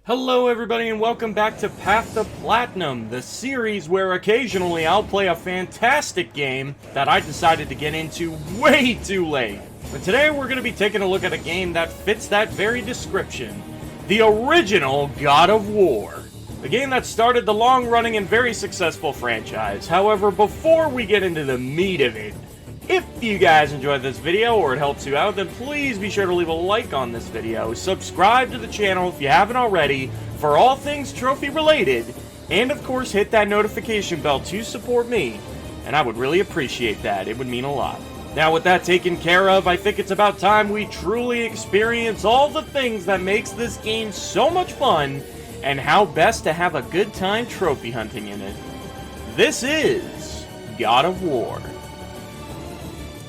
Hello everybody and welcome back to Path to Platinum, the series where occasionally I'll play a fantastic game that I decided to get into way too late. But today we're going to be taking a look at a game that fits that very description. The original God of War. The game that started the long-running and very successful franchise. However, before we get into the meat of it, if you guys enjoyed this video or it helps you out, then please be sure to leave a like on this video, subscribe to the channel if you haven't already for all things trophy related, and of course hit that notification bell to support me, and I would really appreciate that. It would mean a lot. Now with that taken care of, I think it's about time we truly experience all the things that makes this game so much fun, and how best to have a good time trophy hunting in it. This is God of War.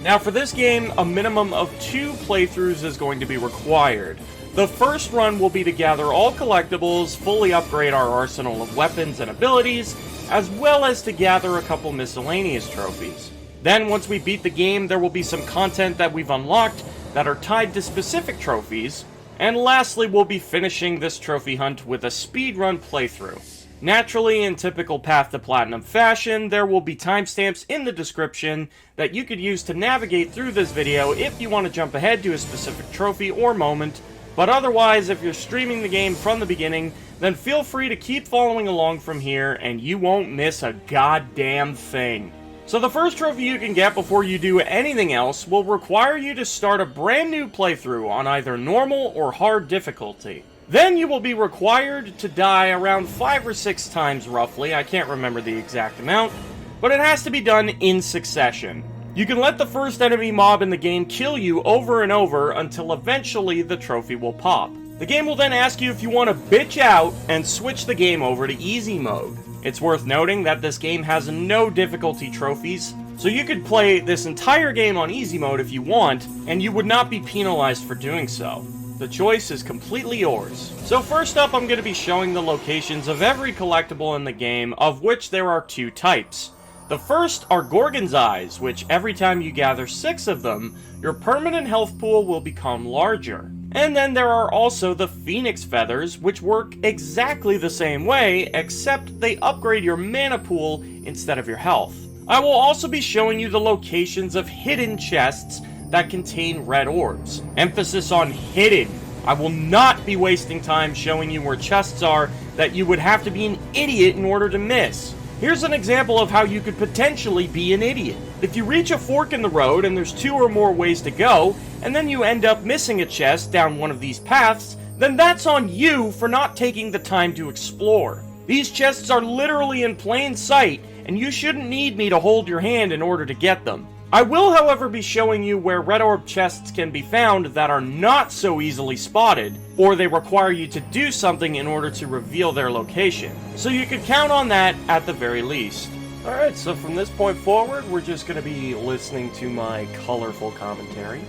Now for this game, a minimum of 2 playthroughs is going to be required. The first run will be to gather all collectibles, fully upgrade our arsenal of weapons and abilities, as well as to gather a couple miscellaneous trophies. Then once we beat the game, there will be some content that we've unlocked that are tied to specific trophies, and lastly we'll be finishing this trophy hunt with a speedrun playthrough. Naturally, in typical Path to Platinum fashion, there will be timestamps in the description that you could use to navigate through this video if you want to jump ahead to a specific trophy or moment, but otherwise, if you're streaming the game from the beginning, then feel free to keep following along from here and you won't miss a goddamn thing. So the first trophy you can get before you do anything else will require you to start a brand new playthrough on either normal or hard difficulty. Then you will be required to die around 5 or 6 times roughly, I can't remember the exact amount, but it has to be done in succession. You can let the first enemy mob in the game kill you over and over until eventually the trophy will pop. The game will then ask you if you want to bitch out and switch the game over to easy mode. It's worth noting that this game has no difficulty trophies, so you could play this entire game on easy mode if you want, and you would not be penalized for doing so. The choice is completely yours. So first up, I'm going to be showing the locations of every collectible in the game, of which there are 2 types. The first are Gorgon's Eyes, which every time you gather 6 of them, your permanent health pool will become larger. And then there are also the Phoenix Feathers, which work exactly the same way, except they upgrade your mana pool instead of your health. I will also be showing you the locations of hidden chests that contain red orbs. Emphasis on hidden. I will not be wasting time showing you where chests are that you would have to be an idiot in order to miss. Here's an example of how you could potentially be an idiot. If you reach a fork in the road and there's 2 or more ways to go, and then you end up missing a chest down one of these paths, then that's on you for not taking the time to explore. These chests are literally in plain sight, and you shouldn't need me to hold your hand in order to get them. I will, however, be showing you where red orb chests can be found that are not so easily spotted, or they require you to do something in order to reveal their location. So you could count on that at the very least. Alright, so from this point forward, we're just going to be listening to my colorful commentary.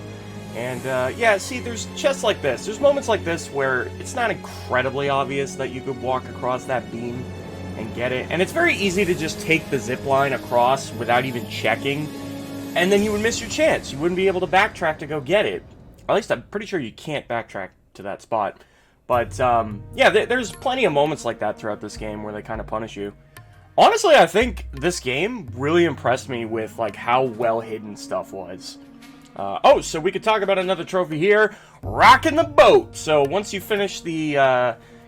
And yeah, see, there's chests like this. There's moments like this where it's not incredibly obvious that you could walk across that beam and get it. And it's very easy to just take the zip line across without even checking. And then you would miss your chance. You wouldn't be able to backtrack to go get it. At least I'm pretty sure you can't backtrack to that spot. But, yeah, there's plenty of moments like that throughout this game where they kind of punish you. Honestly, I think this game really impressed me with, like, how well hidden stuff was. Oh, so we could talk about another trophy here. Rockin' the boat! So once you finish the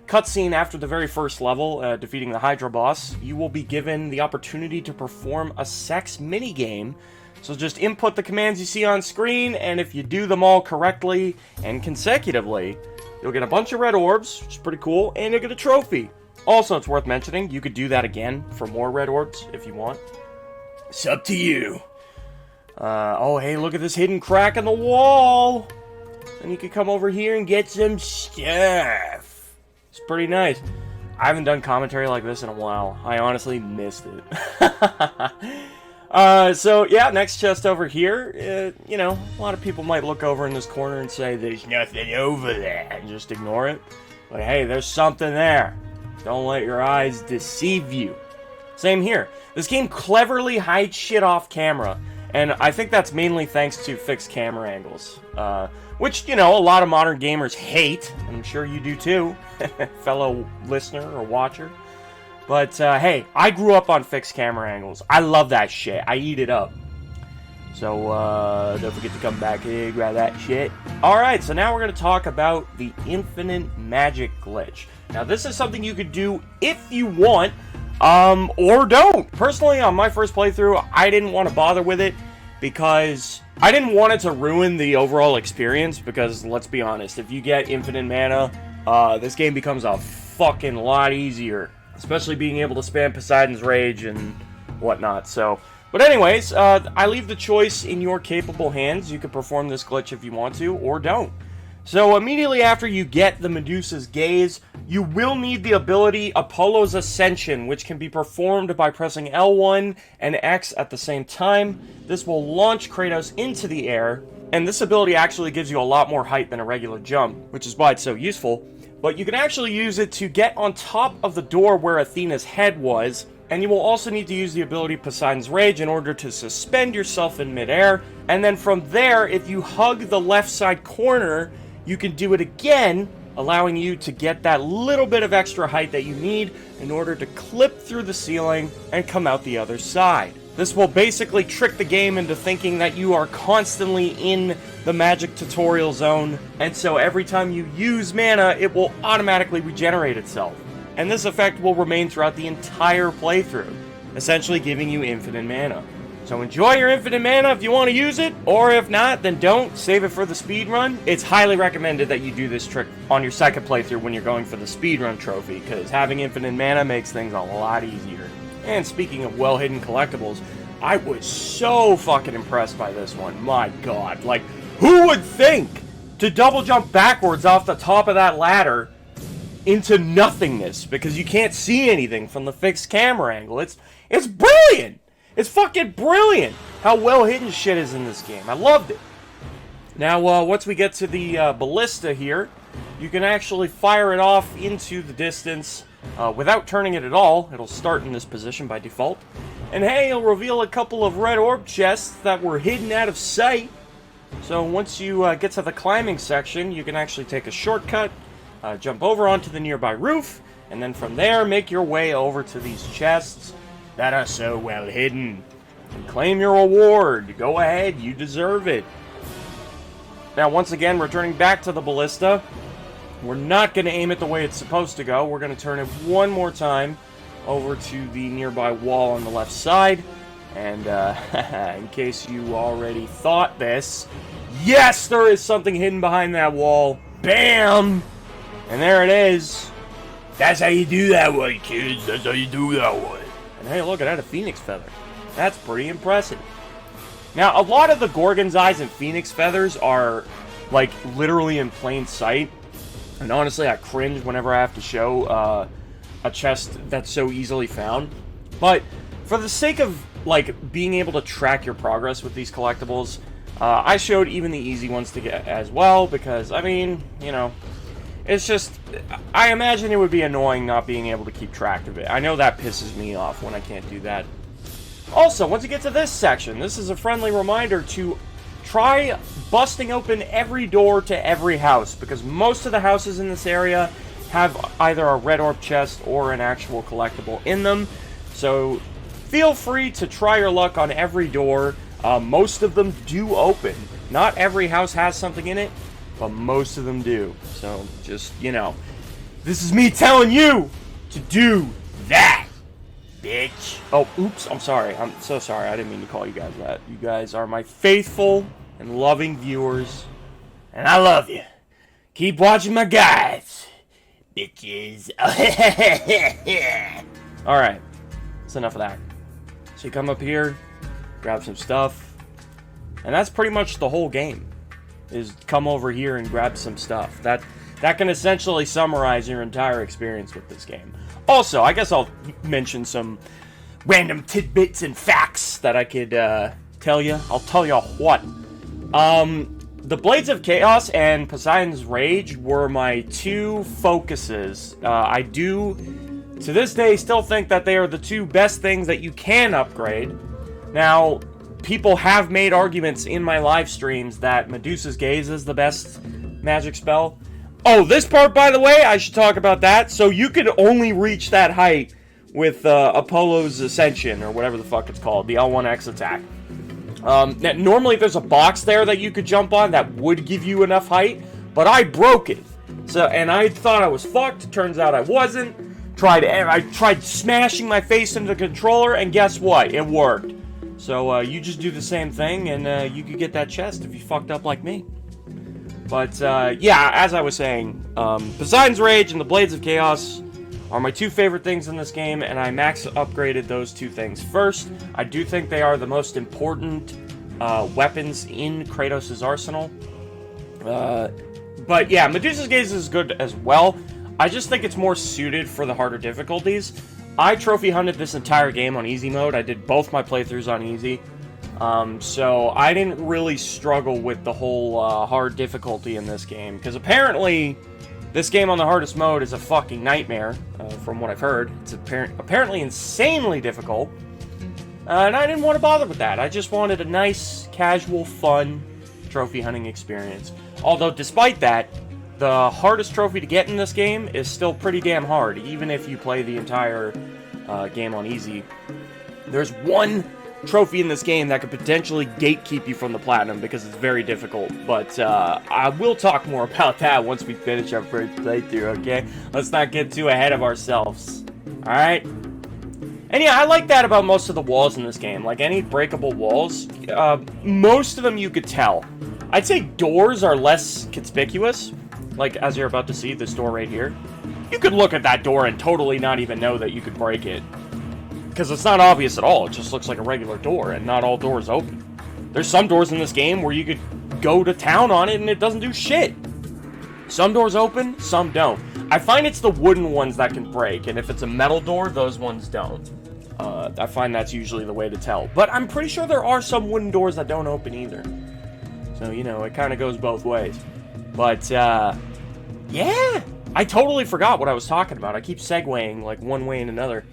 cutscene after the very first level, defeating the Hydra boss, you will be given the opportunity to perform a sex minigame. So just input the commands you see on screen, and if you do them all correctly and consecutively, you'll get a bunch of red orbs, which is pretty cool, and you'll get a trophy. Also, it's worth mentioning, you could do that again for more red orbs if you want. It's up to you. Oh, hey, look at this hidden crack in the wall. And you could come over here and get some stuff. It's pretty nice. I haven't done commentary like this in a while. I honestly missed it. So, yeah, next chest over here, you know, a lot of people might look over in this corner and say, there's nothing over there, and just ignore it. But hey, there's something there. Don't let your eyes deceive you. Same here. This game cleverly hides shit off camera, And I think that's mainly thanks to fixed camera angles, which, you know, a lot of modern gamers hate, and I'm sure you do too, fellow listener or watcher. But, hey, I grew up on fixed camera angles. I love that shit. I eat it up. So, don't forget to come back here, grab that shit. Alright, so now we're going to talk about the infinite magic glitch. Now, this is something you could do if you want, or don't. Personally, on my first playthrough, I didn't want to bother with it because I didn't want it to ruin the overall experience because, let's be honest, if you get infinite mana, this game becomes a fucking lot easier. Especially being able to spam Poseidon's Rage and whatnot, so... But anyways, I leave the choice in your capable hands. You can perform this glitch if you want to, or don't. So immediately after you get the Medusa's Gaze, you will need the ability Apollo's Ascension, which can be performed by pressing L1 and X at the same time. This will launch Kratos into the air, and this ability actually gives you a lot more height than a regular jump, which is why it's so useful. But you can actually use it to get on top of the door where Athena's head was, and you will also need to use the ability Poseidon's Rage in order to suspend yourself in midair. And then from there, if you hug the left side corner, you can do it again, allowing you to get that little bit of extra height that you need in order to clip through the ceiling and come out the other side. This will basically trick the game into thinking that you are constantly in the magic tutorial zone, and so every time you use mana, it will automatically regenerate itself. And this effect will remain throughout the entire playthrough, essentially giving you infinite mana. So enjoy your infinite mana if you want to use it, or if not, then don't. Save it for the speedrun. It's highly recommended that you do this trick on your second playthrough when you're going for the speedrun trophy, because having infinite mana makes things a lot easier. And speaking of well-hidden collectibles, I was so fucking impressed by this one. My god, like, who would think to double jump backwards off the top of that ladder into nothingness because you can't see anything from the fixed camera angle? It's brilliant! It's fucking brilliant how well hidden shit is in this game. I loved it. Now, once we get to the ballista here, you can actually fire it off into the distance without turning it at all. It'll start in this position by default. And hey, it'll reveal a couple of red orb chests that were hidden out of sight. So once you get to the climbing section, you can actually take a shortcut, jump over onto the nearby roof, and then from there make your way over to these chests that are so well hidden. And claim your reward. Go ahead, you deserve it. Now, once again, returning back to the ballista, we're not going to aim it the way it's supposed to go. We're going to turn it one more time over to the nearby wall on the left side. And, in case you already thought this, yes, there is something hidden behind that wall. Bam! And there it is. That's how you do that one, kids. That's how you do that one. And hey, look, it had a phoenix feather. That's pretty impressive. Now, a lot of the Gorgon's eyes and phoenix feathers are, like, literally in plain sight. And honestly, I cringe whenever I have to show a chest that's so easily found. But for the sake of, like, being able to track your progress with these collectibles, I showed even the easy ones to get as well, because, I mean, you know, it's just, I imagine it would be annoying not being able to keep track of it. I know that pisses me off when I can't do that. Also, once you get to this section, this is a friendly reminder to try busting open every door to every house, because most of the houses in this area have either a red orb chest or an actual collectible in them. So feel free to try your luck on every door. Most of them do open. Not every house has something in it, but most of them do. So just, you know, this is me telling you to do that, bitch. Oh, oops, I'm sorry. I'm so sorry. I didn't mean to call you guys that. You guys are my faithful and loving viewers, and I love you. Keep watching my guides, bitches. Alright, that's enough of that. So you come up here, grab some stuff, and that's pretty much the whole game, is come over here and grab some stuff. That can essentially summarize your entire experience with this game. Also, I guess I'll mention some random tidbits and facts that I could tell you. I'll tell you what. The Blades of Chaos and Poseidon's Rage were my two focuses. I do, to this day, still think that they are the two best things that you can upgrade. Now, people have made arguments in my live streams that Medusa's Gaze is the best magic spell. Oh, this part, by the way, I should talk about that. So you can only reach that height with Apollo's Ascension, or whatever the fuck it's called, the L1X attack. Normally there's a box there that you could jump on that would give you enough height, but I broke it. So, and I thought I was fucked. Turns out I wasn't. I tried smashing my face into the controller, and guess what? It worked. So you just do the same thing, and you could get that chest if you fucked up like me. But yeah, as I was saying, Poseidon's Rage and the Blades of Chaos are my two favorite things in this game, and I max upgraded those two things. First, I do think they are the most important weapons in Kratos' arsenal. But yeah, Medusa's Gaze is good as well. I just think it's more suited for the harder difficulties. I trophy hunted this entire game on easy mode. I did both my playthroughs on easy. So I didn't really struggle with the whole hard difficulty in this game. Because apparently, this game on the hardest mode is a fucking nightmare, from what I've heard. It's apparently insanely difficult. And I didn't want to bother with that. I just wanted a nice, casual, fun trophy hunting experience. Although, despite that, the hardest trophy to get in this game is still pretty damn hard, even if you play the entire game on easy. There's one trophy in this game that could potentially gatekeep you from the platinum because it's very difficult, but I will talk more about that once we finish our first playthrough, okay? Let's not get too ahead of ourselves, alright? And yeah, I like that about most of the walls in this game. Like, any breakable walls, most of them you could tell. I'd say doors are less conspicuous. Like, as you're about to see, this door right here. You could look at that door and totally not even know that you could break it. Because it's not obvious at all. It just looks like a regular door, and not all doors open. There's some doors in this game where you could go to town on it and it doesn't do shit. Some doors open, some don't. I find it's the wooden ones that can break, and if it's a metal door, those ones don't. I find that's usually the way to tell. But I'm pretty sure there are some wooden doors that don't open either. So, you know, it kind of goes both ways. But, yeah, I totally forgot what I was talking about. I keep segueing, like, one way and another.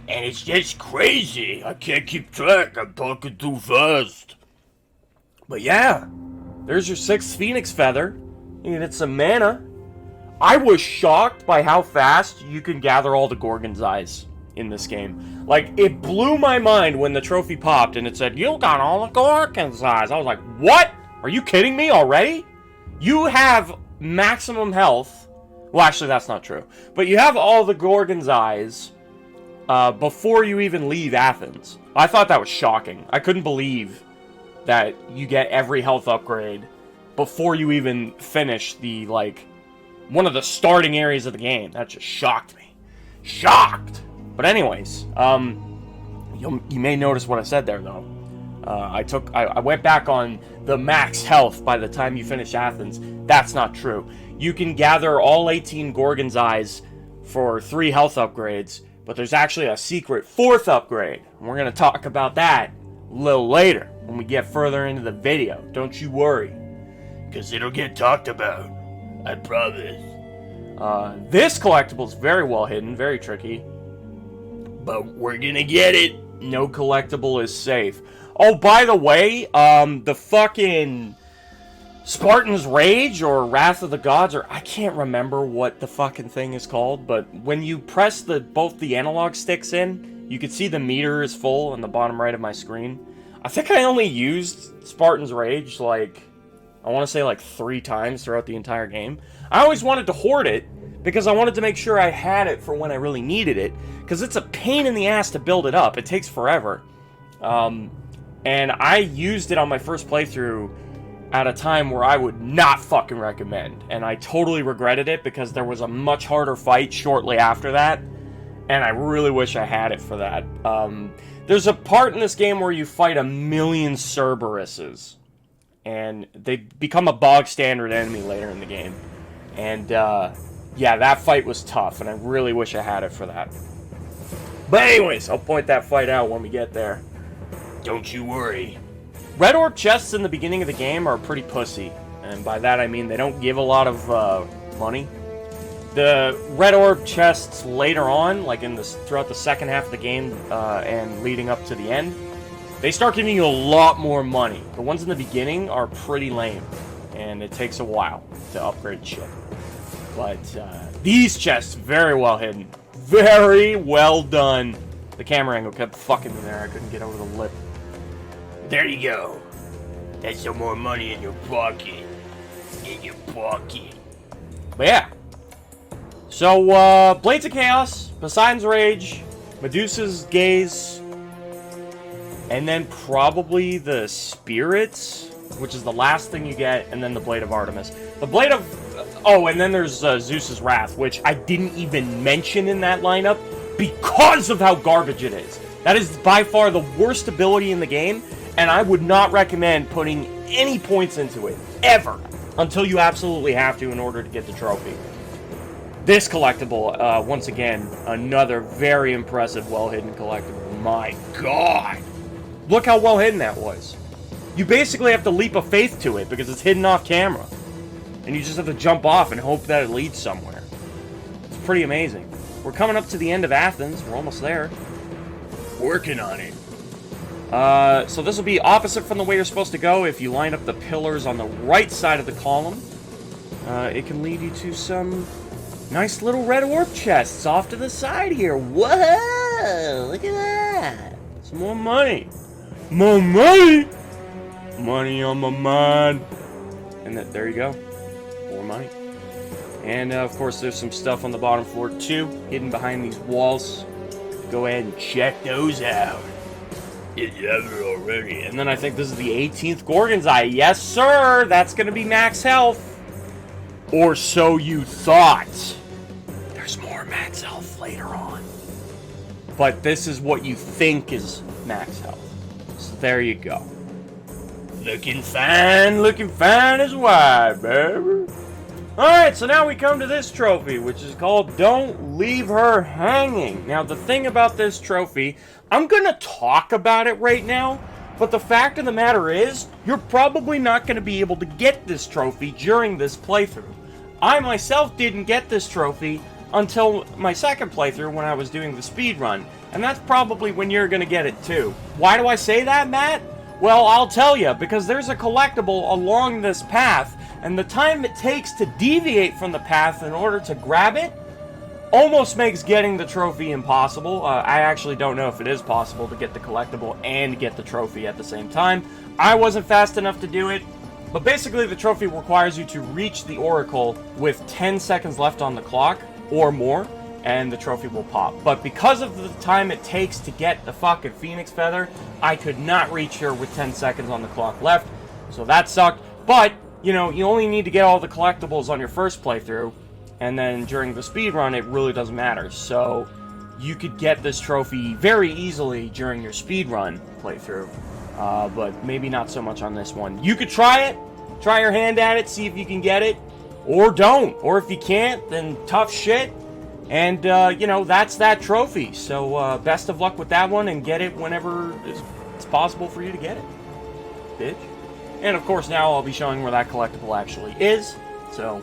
And it's just crazy. I can't keep track. I'm talking too fast. But yeah, there's your 6th Phoenix Feather. You get some mana. I was shocked by how fast you can gather all the Gorgon's eyes in this game. Like, it blew my mind when the trophy popped and it said, you got all the Gorgon's eyes. I was like, what? Are you kidding me already? You have maximum health. Well, actually, that's not true. But you have all the Gorgon's eyes before you even leave Athens. I thought that was shocking. I couldn't believe that you get every health upgrade before you even finish the, like, one of the starting areas of the game. That just shocked me. Shocked! But anyways, you may notice what I said there, though. I went back on the max health by the time you finish Athens. That's not true. You can gather all 18 Gorgon's eyes for 3 health upgrades, but there's actually a secret 4th upgrade. And we're going to talk about that a little later when we get further into the video. Don't you worry, because it'll get talked about. I promise. This collectible is very well hidden, very tricky. But we're gonna get it. No collectible is safe. Oh, by the way, the fucking Spartan's Rage or Wrath of the Gods, or I can't remember what the fucking thing is called, but when you press both the analog sticks in, you can see the meter is full on the bottom right of my screen. I think I only used Spartan's Rage, like, I want to say like 3 times throughout the entire game. I always wanted to hoard it, because I wanted to make sure I had it for when I really needed it, because it's a pain in the ass to build it up. It takes forever. And I used it on my first playthrough at a time where I would not fucking recommend. And I totally regretted it, because there was a much harder fight shortly after that, and I really wish I had it for that. There's a part in this game where you fight 1,000,000 Cerberuses, and they become a bog standard enemy later in the game. And, yeah, that fight was tough, and I really wish I had it for that. But anyways, I'll point that fight out when we get there. Don't you worry. Red Orb chests in the beginning of the game are pretty pussy, and by that I mean they don't give a lot of money. The Red Orb chests later on, like throughout the second half of the game and leading up to the end, they start giving you a lot more money. The ones in the beginning are pretty lame, and it takes a while to upgrade shit. But these chests, very well hidden. Very well done. The camera angle kept fucking me there. I couldn't get over the lip. There you go. That's some more money in your pocket. In your pocket. But yeah. So, Blades of Chaos, Poseidon's Rage, Medusa's Gaze, and then probably the Spirits, which is the last thing you get, and then the Blade of Artemis. The Blade of... Oh, and then there's Zeus's Wrath, which I didn't even mention in that lineup because of how garbage it is. That is by far the worst ability in the game, and I would not recommend putting any points into it, ever, until you absolutely have to in order to get the trophy. This collectible, once again, another very impressive, well-hidden collectible. My God! Look how well-hidden that was. You basically have to leap of faith to it because it's hidden off camera. And you just have to jump off and hope that it leads somewhere. It's pretty amazing. We're coming up to the end of Athens. We're almost there. Working on it. So this will be opposite from the way you're supposed to go. If you line up the pillars on the right side of the column, it can lead you to some nice little red orb chests off to the side here. Whoa! Look at that! Some more money. More money! Money on my mind. And there you go. More money. And of course there's some stuff on the bottom floor too, hidden behind these walls. Go ahead and check those out. If you have it already. And then I think this is the 18th Gorgon's Eye. Yes, sir! That's gonna be max health. Or so you thought. There's more max health later on. But this is what you think is max health. So there you go. Looking fine as white, baby. Alright, so now we come to this trophy, which is called Don't Leave Her Hanging. Now, the thing about this trophy, I'm gonna talk about it right now, but the fact of the matter is, you're probably not gonna be able to get this trophy during this playthrough. I myself didn't get this trophy until my second playthrough when I was doing the speed run, and that's probably when you're gonna get it too. Why do I say that, Matt? Well, I'll tell you, because there's a collectible along this path, and the time it takes to deviate from the path in order to grab it almost makes getting the trophy impossible. I actually don't know if it is possible to get the collectible and get the trophy at the same time. I wasn't fast enough to do it, but basically the trophy requires you to reach the oracle with 10 seconds left on the clock or more, and the trophy will pop. But because of the time it takes to get the fucking Phoenix Feather, I could not reach her with 10 seconds on the clock left, so that sucked. But, you know, you only need to get all the collectibles on your first playthrough, and then during the speed run, it really doesn't matter. So, you could get this trophy very easily during your speed run playthrough, but maybe not so much on this one. You could try it, try your hand at it, see if you can get it, or don't. Or if you can't, then tough shit. And, you know, that's that trophy. So, best of luck with that one, and get it whenever it's possible for you to get it, bitch. And, of course, now I'll be showing where that collectible actually is. So,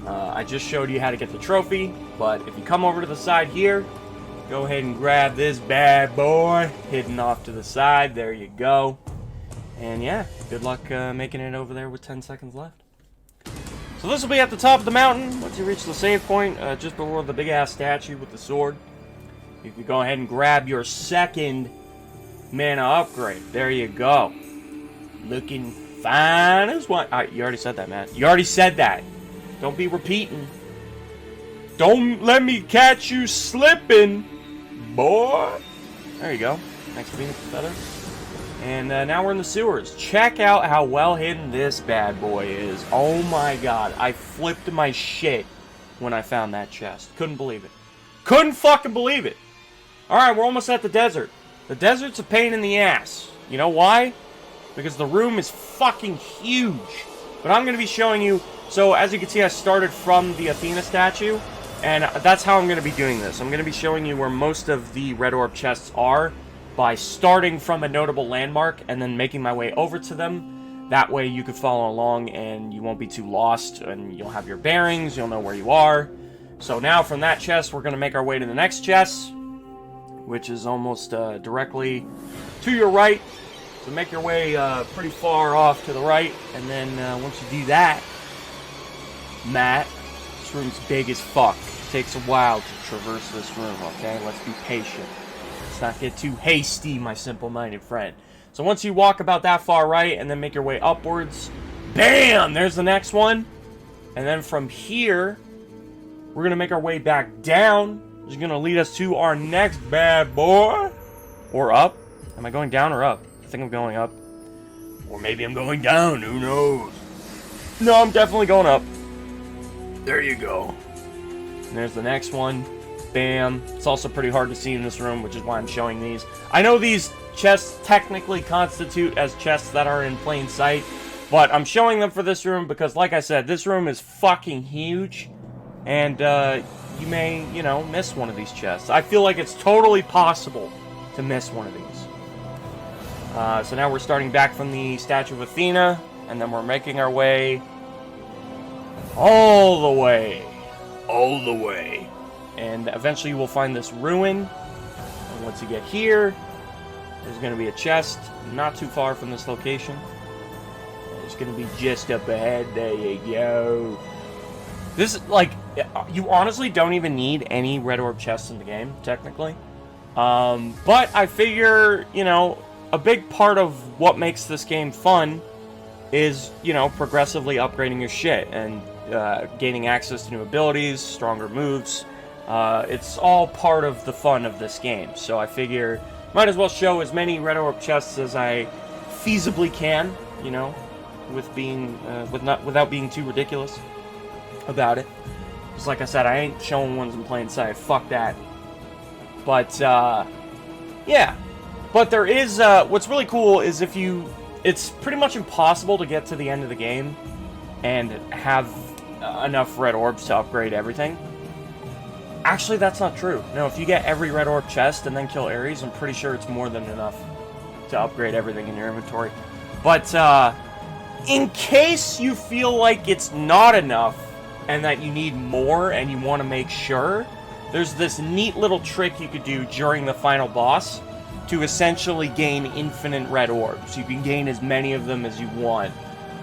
I just showed you how to get the trophy, but if you come over to the side here, go ahead and grab this bad boy, hidden off to the side. There you go. And, yeah, good luck making it over there with 10 seconds left. So this will be at the top of the mountain. Once you reach the save point, just before the big-ass statue with the sword, you can go ahead and grab your second mana upgrade. There you go. Looking fine as what? You already said that, Matt. You already said that. Don't be repeating. Don't let me catch you slipping, boy. There you go. Thanks for being with the feather. And now we're in the sewers. Check out how well hidden this bad boy is. Oh my god. I flipped my shit when I found that chest. Couldn't believe it. Couldn't fucking believe it. Alright, we're almost at the desert. The desert's a pain in the ass. You know why? Because the room is fucking huge. But I'm going to be showing you... So, as you can see, I started from the Athena statue. And that's how I'm going to be doing this. I'm going to be showing you where most of the Red Orb chests are, by starting from a notable landmark and then making my way over to them. That way you can follow along and you won't be too lost, and you'll have your bearings, you'll know where you are. So now from that chest, we're going to make our way to the next chest, which is almost directly to your right. So make your way pretty far off to the right, and then once you do that, Matt, this room's big as fuck. It takes a while to traverse this room, okay? Let's be patient. Let's not get too hasty, my simple-minded friend. So once you walk about that far right, and then make your way upwards, bam! There's the next one. And then from here, we're going to make our way back down, which is going to lead us to our next bad boy. Or up. Am I going down or up? I think I'm going up. Or maybe I'm going down, who knows? No, I'm definitely going up. There you go. And there's the next one. Bam. It's also pretty hard to see in this room, which is why I'm showing these. I know these chests technically constitute as chests that are in plain sight, but I'm showing them for this room because, like I said, this room is fucking huge, and you may, you know, miss one of these chests. I feel like it's totally possible to miss one of these. So now we're starting back from the Statue of Athena, and then we're making our way all the way. And eventually we'll find this ruin. And once you get here, there's going to be a chest not too far from this location. It's going to be just up ahead. There you go. This, like, you honestly don't even need any Red Orb chests in the game, technically. But I figure, you know, a big part of what makes this game fun is, you know, progressively upgrading your shit and gaining access to new abilities, stronger moves. It's all part of the fun of this game. So I figure might as well show as many Red Orb chests as I feasibly can, you know, with being without being too ridiculous about it. Just like I said, I ain't showing ones in plain sight. Fuck that. But yeah. But there is what's really cool is it's pretty much impossible to get to the end of the game and have enough Red Orbs to upgrade everything. Actually, that's not true. No, if you get every Red Orb chest and then kill Ares, I'm pretty sure it's more than enough to upgrade everything in your inventory. But in case you feel like it's not enough and that you need more and you want to make sure, there's this neat little trick you could do during the final boss to essentially gain infinite Red Orbs. You can gain as many of them as you want,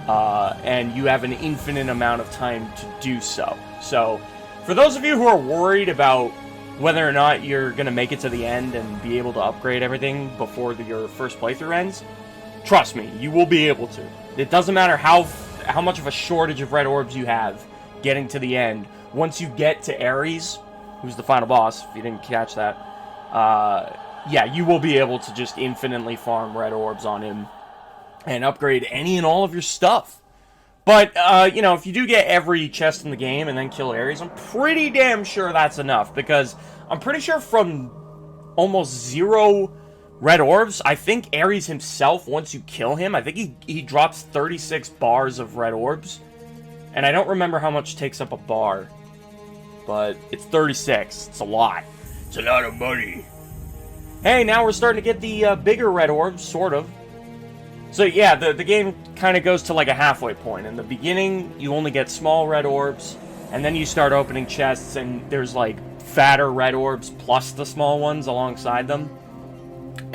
and you have an infinite amount of time to do so. So, for those of you who are worried about whether or not you're going to make it to the end and be able to upgrade everything before your first playthrough ends, trust me, you will be able to. It doesn't matter how much of a shortage of Red Orbs you have getting to the end. Once you get to Ares, who's the final boss, if you didn't catch that, yeah, you will be able to just infinitely farm Red Orbs on him and upgrade any and all of your stuff. But, you know, if you do get every chest in the game and then kill Ares, I'm pretty damn sure that's enough, because I'm pretty sure from almost 0 Red Orbs, I think Ares himself, once you kill him, I think he drops 36 bars of Red Orbs. And I don't remember how much takes up a bar, but it's 36. It's a lot. It's a lot of money. Hey, now we're starting to get the bigger Red Orbs, sort of. So yeah, the game kind of goes to like a halfway point. In the beginning, you only get small Red Orbs, and then you start opening chests, and there's like fatter Red Orbs plus the small ones alongside them.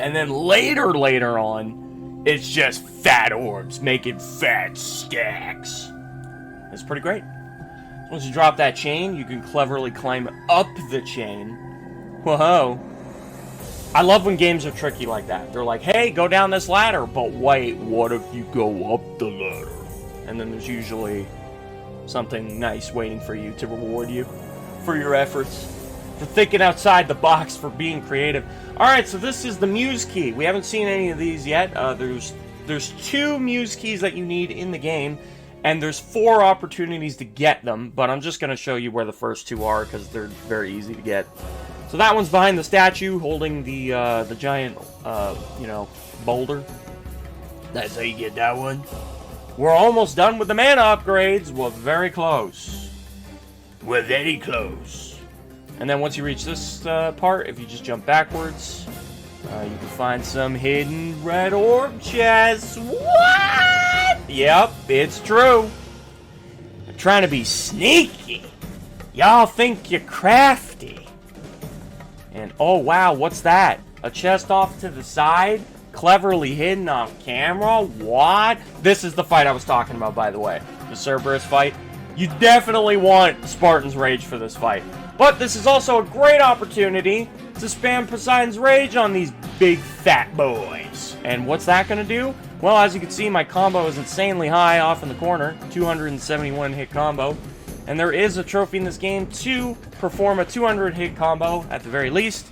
And then later on, it's just fat orbs making fat stacks. It's pretty great. Once you drop that chain, you can cleverly climb up the chain. Whoa. I love when games are tricky like that. They're like, hey, go down this ladder, but wait, what if you go up the ladder? And then there's usually something nice waiting for you to reward you for your efforts, for thinking outside the box, for being creative. Alright, so this is the Muse Key. We haven't seen any of these yet. There's 2 Muse Keys that you need in the game, and there's 4 opportunities to get them, but I'm just going to show you where the first 2 are, because they're very easy to get. So that one's behind the statue, holding the giant, you know, boulder. That's how you get that one. We're almost done with the mana upgrades. We're very close. We're very close. And then once you reach this part, if you just jump backwards, you can find some hidden Red Orb chests. What? Yep, it's true. I'm trying to be sneaky. Y'all think you're crafty. And, oh wow, what's that? A chest off to the side? cleverly hidden off camera? What? This is the fight I was talking about, by the way. The Cerberus fight. You definitely want Spartan's Rage for this fight. But this is also a great opportunity to spam Poseidon's Rage on these big fat boys. And what's that going to do? Well, as you can see, my combo is insanely high off in the corner. 271 hit combo. And there is a trophy in this game to perform a 200 hit combo at the very least.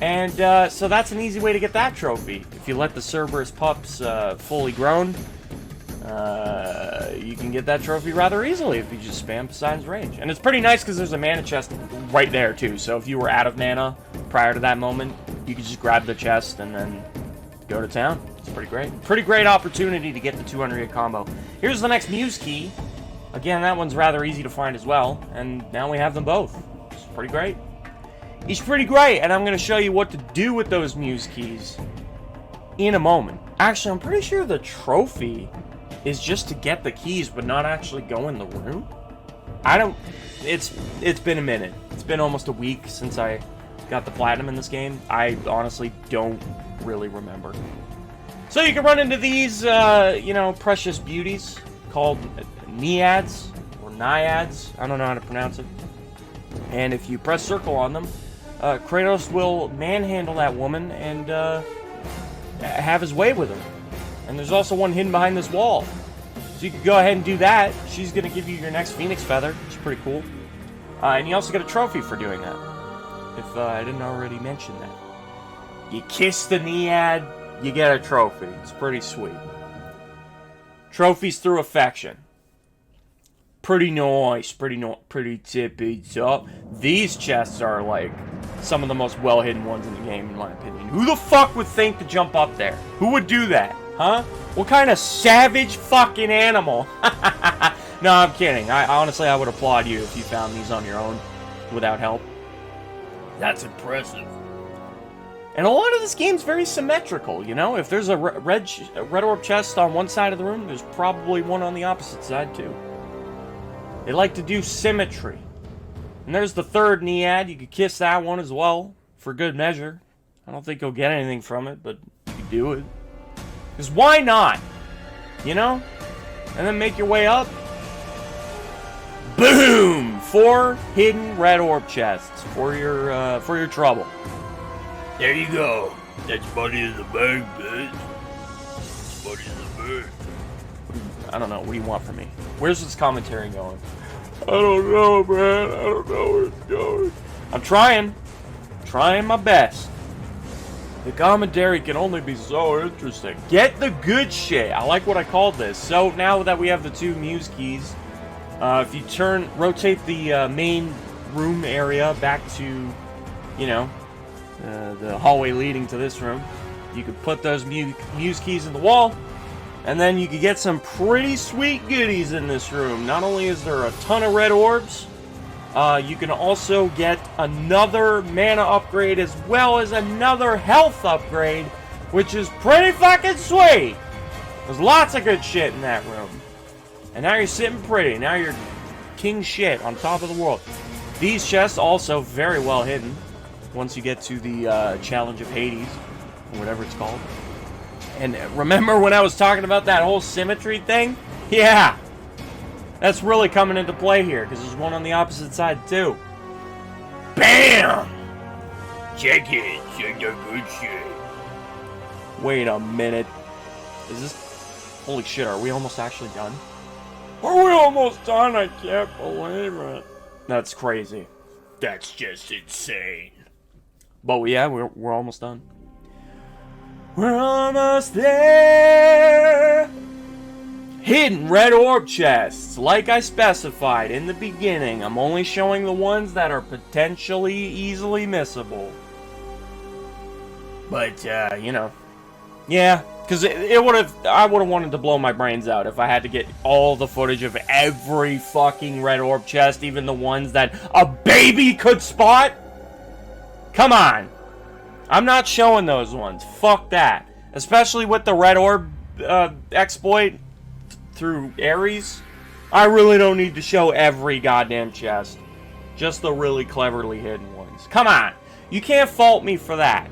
And so that's an easy way to get that trophy. If you let the Cerberus pups fully grown, you can get that trophy rather easily if you just spam Poseidon's Rage. And it's pretty nice because there's a mana chest right there too. So if you were out of mana prior to that moment, you could just grab the chest and then go to town. It's pretty great. Pretty great opportunity to get the 200 hit combo. Here's the next Muse Key. Again, that one's rather easy to find as well. And now we have them both. It's pretty great. It's pretty great, and I'm going to show you what to do with those Muse Keys in a moment. Actually, I'm pretty sure the trophy is just to get the keys, but not actually go in the room. It's been a minute. It's been almost a week since I got the platinum in this game. I honestly don't really remember. So you can run into these, precious beauties called Naiads or Naiads. I don't know how to pronounce it. And if you press circle on them, Kratos will manhandle that woman and have his way with her. And there's also one hidden behind this wall. So you can go ahead and do that. She's going to give you your next Phoenix Feather, which is pretty cool. And you also get a trophy for doing that, if I didn't already mention that. You kiss the Naiad, you get a trophy. It's pretty sweet. Trophies through affection. Pretty nice, pretty tippy top. These chests are like some of the most well-hidden ones in the game, in my opinion. Who the fuck would think to jump up there? Who would do that? Huh? What kind of savage fucking animal? No, I'm kidding. Honestly, I would applaud you if you found these on your own without help. That's impressive. And a lot of this game's very symmetrical, you know? If there's a red orb chest on one side of the room, there's probably one on the opposite side, too. They like to do symmetry. And there's the third Naiad. You could kiss that one as well, for good measure. I don't think you'll get anything from it, but you could do it. Because why not? You know? And then make your way up. Boom! 4 hidden red orb chests for your trouble. There you go. That's money in the bank, bitch. That's money in the bank. I don't know. What do you want from me? Where's this commentary going? I don't know, man. I don't know where it's going. I'm trying. Trying my best. The commentary can only be so interesting. Get the good shit. I like what I called this. So now that we have the 2 Muse Keys, if you rotate the main room area back to, the hallway leading to this room, you could put those Muse Keys in the wall, and then you could get some pretty sweet goodies in this room. Not only is there a ton of red orbs, you can also get another mana upgrade as well as another health upgrade, which is pretty fucking sweet. There's lots of good shit in that room. And now you're sitting pretty. Now you're king shit on top of the world. These chests also very well hidden once you get to the Challenge of Hades, or whatever it's called. And remember when I was talking about that whole symmetry thing? Yeah! That's really coming into play here, because there's one on the opposite side, too. BAM! Check it. Check the good shit. Wait a minute. Is this... Holy shit, are we almost actually done? Are we almost done? I can't believe it. That's crazy. That's just insane. But yeah, we're almost done. We're almost there! Hidden red orb chests. Like I specified in the beginning, I'm only showing the ones that are potentially easily missable. But, yeah, because I would have wanted to blow my brains out if I had to get all the footage of every fucking red orb chest, even the ones that a baby could spot. Come on. I'm not showing those ones. Fuck that. Especially with the Red Orb exploit through Ares. I really don't need to show every goddamn chest. Just the really cleverly hidden ones. Come on. You can't fault me for that.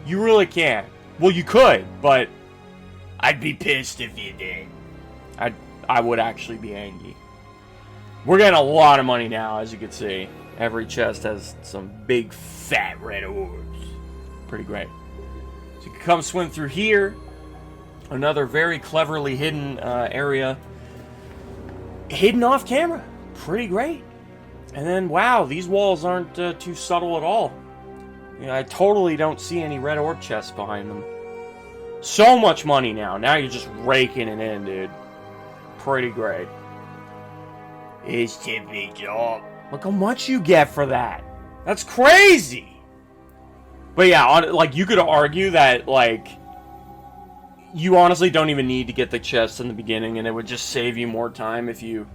You really can't. Well, you could, but I'd be pissed if you did. I would actually be angry. We're getting a lot of money now, as you can see. Every chest has some big, fat red orbs. Pretty great. So you can come swim through here. Another very cleverly hidden area. Hidden off camera. Pretty great. And then, wow, these walls aren't too subtle at all. You know, I totally don't see any red orb chests behind them. So much money now. Now you're just raking it in, dude. Pretty great. It's tippy top. Look how much you get for that. That's crazy. But yeah, like, you could argue that, like, you honestly don't even need to get the chests in the beginning, and it would just save you more time if you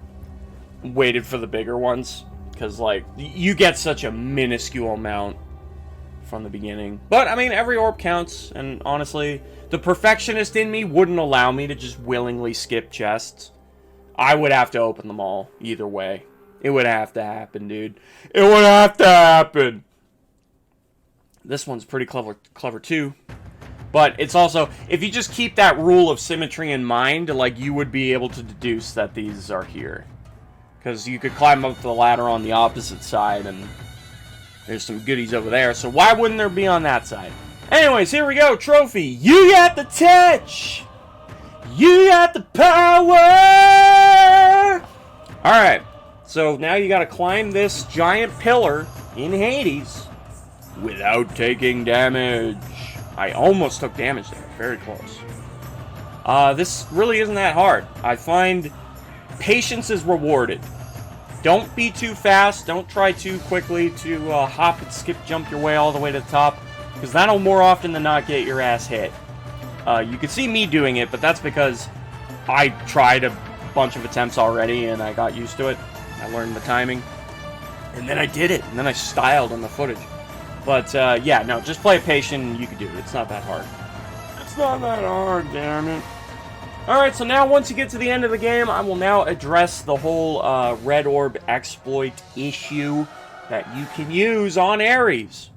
waited for the bigger ones. Because, like, you get such a minuscule amount from the beginning. But, I mean, every orb counts, and honestly, the perfectionist in me wouldn't allow me to just willingly skip chests. I would have to open them all, either way. It would have to happen, dude. It would have to happen. This one's pretty clever too. But it's also, if you just keep that rule of symmetry in mind, like, you would be able to deduce that these are here. Because you could climb up the ladder on the opposite side, and there's some goodies over there. So why wouldn't there be on that side? Anyways, here we go. Trophy. You got the touch. You got the power. Alright. So now you gotta climb this giant pillar in Hades without taking damage. I almost took damage there. Very close. This really isn't that hard. I find patience is rewarded. Don't be too fast. Don't try too quickly to hop and skip jump your way all the way to the top, because that'll more often than not get your ass hit. You can see me doing it, but that's because I tried a bunch of attempts already and I got used to it. I learned the timing. And then I did it. And then I styled on the footage. But, yeah, no, just play it patient and you can do it. It's not that hard. It's not that hard, damn it. Alright, so now once you get to the end of the game, I will now address the whole Red Orb Exploit issue that you can use on Ares.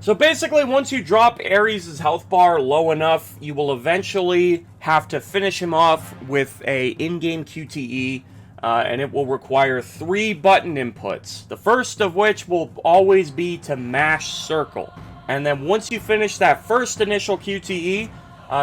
So basically, once you drop Ares' health bar low enough, you will eventually have to finish him off with a in-game QTE, and it will require 3 button inputs. The first of which will always be to mash circle. And then once you finish that first initial QTE,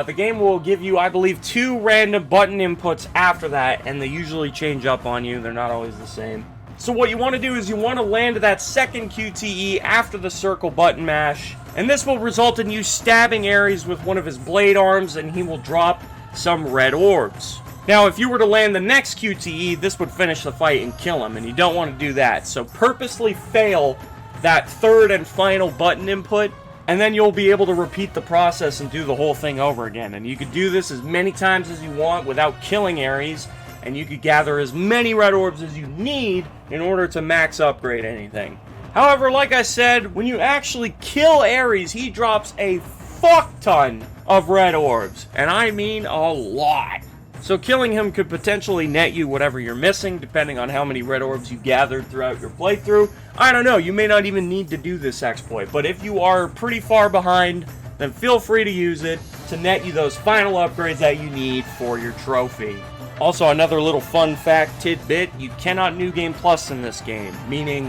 the game will give you, I believe, 2 random button inputs after that, and they usually change up on you. They're not always the same. So what you want to do is you want to land that second QTE after the circle button mash, and this will result in you stabbing Ares with one of his blade arms, and he will drop some red orbs. Now, if you were to land the next QTE, this would finish the fight and kill him, and you don't want to do that. So purposely fail that third and final button input, and then you'll be able to repeat the process and do the whole thing over again. And you could do this as many times as you want without killing Ares, and you could gather as many red orbs as you need in order to max upgrade anything. However, like I said, when you actually kill Ares, he drops a fuck ton of red orbs, and I mean a lot. So killing him could potentially net you whatever you're missing, depending on how many red orbs you gathered throughout your playthrough. I don't know, you may not even need to do this exploit, but if you are pretty far behind, then feel free to use it to net you those final upgrades that you need for your trophy. Also, another little fun fact tidbit, you cannot New Game Plus in this game, meaning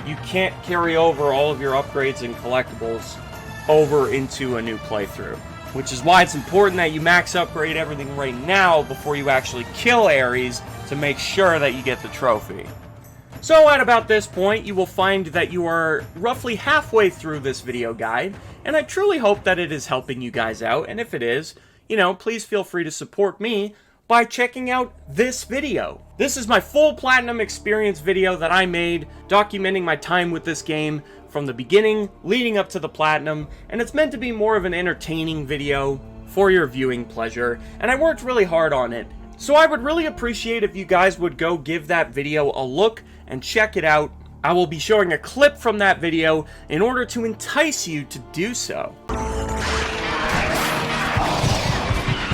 you can't carry over all of your upgrades and collectibles over into a new playthrough. Which is why it's important that you max upgrade everything right now before you actually kill Ares to make sure that you get the trophy. So at about this point, you will find that you are roughly halfway through this video guide, and I truly hope that it is helping you guys out, and if it is, you know, please feel free to support me by checking out this video. This is my full Platinum experience video that I made documenting my time with this game from the beginning leading up to the Platinum, and it's meant to be more of an entertaining video for your viewing pleasure, and I worked really hard on it. So I would really appreciate if you guys would go give that video a look and check it out. I will be showing a clip from that video in order to entice you to do so.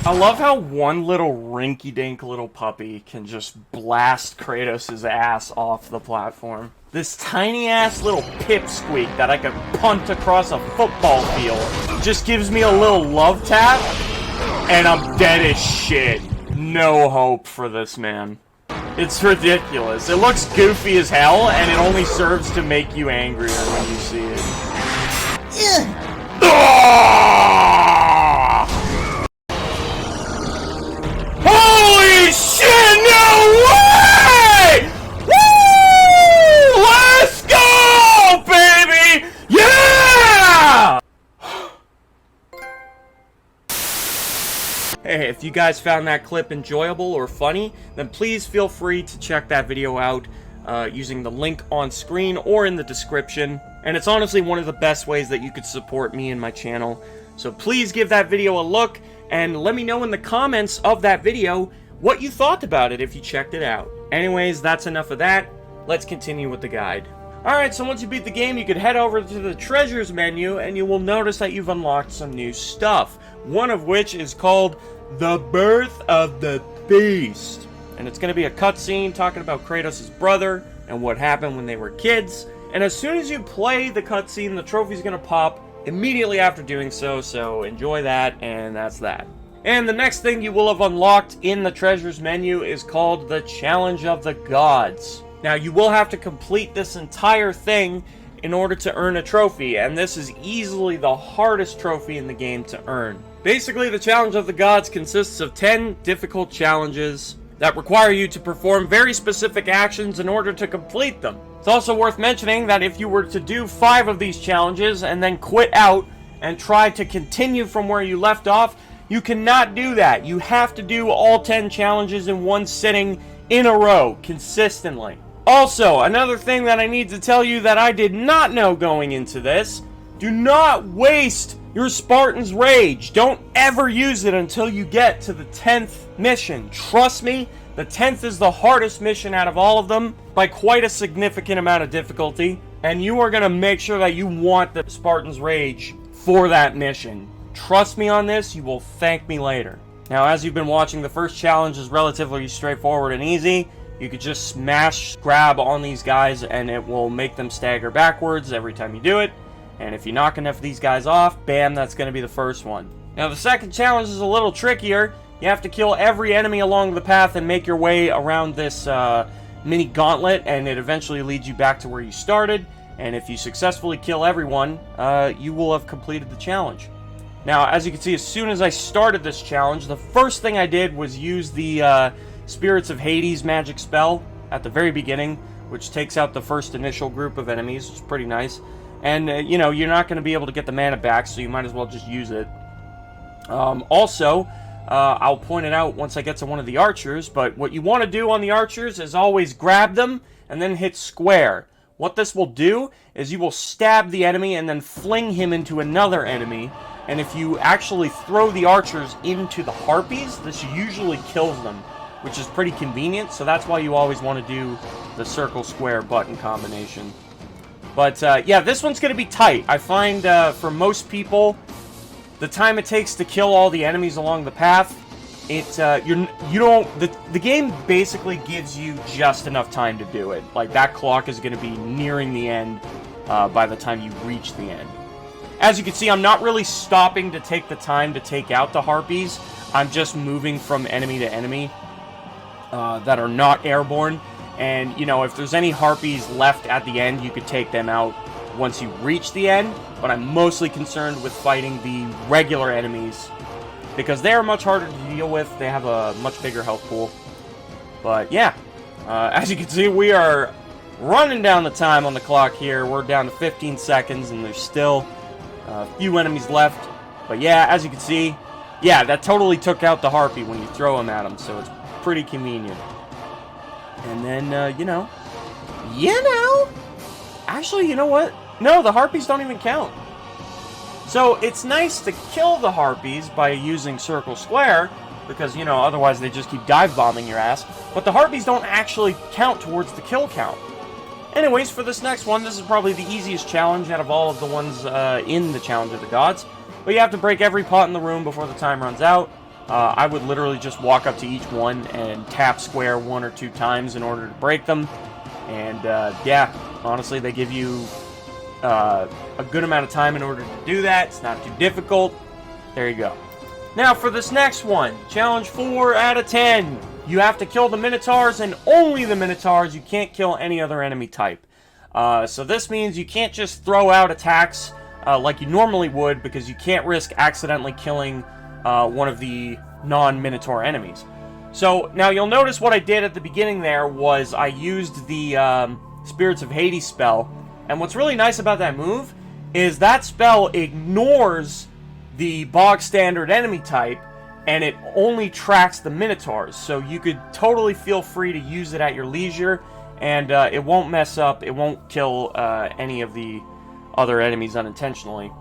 I love how one little rinky-dink little puppy can just blast Kratos' ass off the platform. This tiny-ass little pipsqueak that I could punt across a football field just gives me a little love tap, and I'm dead as shit. No hope for this man. It's ridiculous. It looks goofy as hell, and it only serves to make you angrier when you see it. Holy shit, no way! Woo! Let's go, baby! Yeah! Hey, if you guys found that clip enjoyable or funny, then please feel free to check that video out using the link on screen or in the description. And it's honestly one of the best ways that you could support me and my channel. So please give that video a look and let me know in the comments of that video what you thought about it if you checked it out. Anyways, that's enough of that. Let's continue with the guide. Alright, so once you beat the game, you could head over to the treasures menu and you will notice that you've unlocked some new stuff. One of which is called The Birth of the Beast. And it's going to be a cutscene talking about Kratos' brother and what happened when they were kids. And as soon as you play the cutscene, the trophy's going to pop immediately after doing so, so enjoy that, and that's that. And the next thing you will have unlocked in the treasures menu is called the Challenge of the Gods. Now, you will have to complete this entire thing in order to earn a trophy, and this is easily the hardest trophy in the game to earn. Basically, the Challenge of the Gods consists of 10 difficult challenges that require you to perform very specific actions in order to complete them. It's also worth mentioning that if you were to do 5 of these challenges and then quit out and try to continue from where you left off, you cannot do that. You have to do all 10 challenges in one sitting in a row, consistently. Also, another thing that I need to tell you that I did not know going into this, do not waste your Spartan's Rage. Don't ever use it until you get to the 10th mission. Trust me, the 10th is the hardest mission out of all of them by quite a significant amount of difficulty, and you are going to make sure that you want the Spartan's Rage for that mission. Trust me on this, you will thank me later. Now, as you've been watching, the first challenge is relatively straightforward and easy. You could just smash grab on these guys and it will make them stagger backwards every time you do it. And if you knock enough of these guys off, bam, that's going to be the first one. Now, the second challenge is a little trickier. You have to kill every enemy along the path and make your way around this mini gauntlet, and it eventually leads you back to where you started. And if you successfully kill everyone, you will have completed the challenge. Now, as you can see, as soon as I started this challenge, the first thing I did was use the Spirits of Hades magic spell at the very beginning, which takes out the first initial group of enemies, which is pretty nice. And, you know, you're not going to be able to get the mana back, so you might as well just use it. Also, I'll point it out once I get to one of the archers, but what you want to do on the archers is always grab them and then hit square. What this will do is you will stab the enemy and then fling him into another enemy, and if you actually throw the archers into the harpies, this usually kills them, which is pretty convenient, so that's why you always want to do the circle square button combination. But yeah, this one's going to be tight. I find for most people, the time it takes to kill all the enemies along the path, the game basically gives you just enough time to do it. Like, that clock is going to be nearing the end by the time you reach the end. As you can see, I'm not really stopping to take the time to take out the harpies. I'm just moving from enemy to enemy that are not airborne. And, you know, if there's any harpies left at the end, you could take them out once you reach the end. But I'm mostly concerned with fighting the regular enemies, because they are much harder to deal with. They have a much bigger health pool. But, yeah. As you can see, we are running down the time on the clock here. We're down to 15 seconds, and there's still a few enemies left. But, yeah, as you can see, yeah, that totally took out the harpy when you throw him at him, so it's pretty convenient. And then, you know, actually, you know what? No, the harpies don't even count. So, it's nice to kill the harpies by using circle square, because, you know, otherwise they just keep dive bombing your ass. But the harpies don't actually count towards the kill count. Anyways, for this next one, this is probably the easiest challenge out of all of the ones in the Challenge of the Gods. But you have to break every pot in the room before the time runs out. I would literally just walk up to each one and tap square 1 or 2 times in order to break them. And, yeah, Honestly, they give you a good amount of time in order to do that. It's not too difficult. There you go. Now for this next one, challenge 4 out of 10. You have to kill the Minotaurs and only the Minotaurs. You can't kill any other enemy type. So this means you can't just throw out attacks like you normally would, because you can't risk accidentally killing one of the non-Minotaur enemies. So now you'll notice what I did at the beginning there was I used the Spirits of Hades spell. And what's really nice about that move is that spell ignores the bog standard enemy type, and it only tracks the Minotaurs. So you could totally feel free to use it at your leisure, and it won't mess up, it won't kill any of the other enemies unintentionally.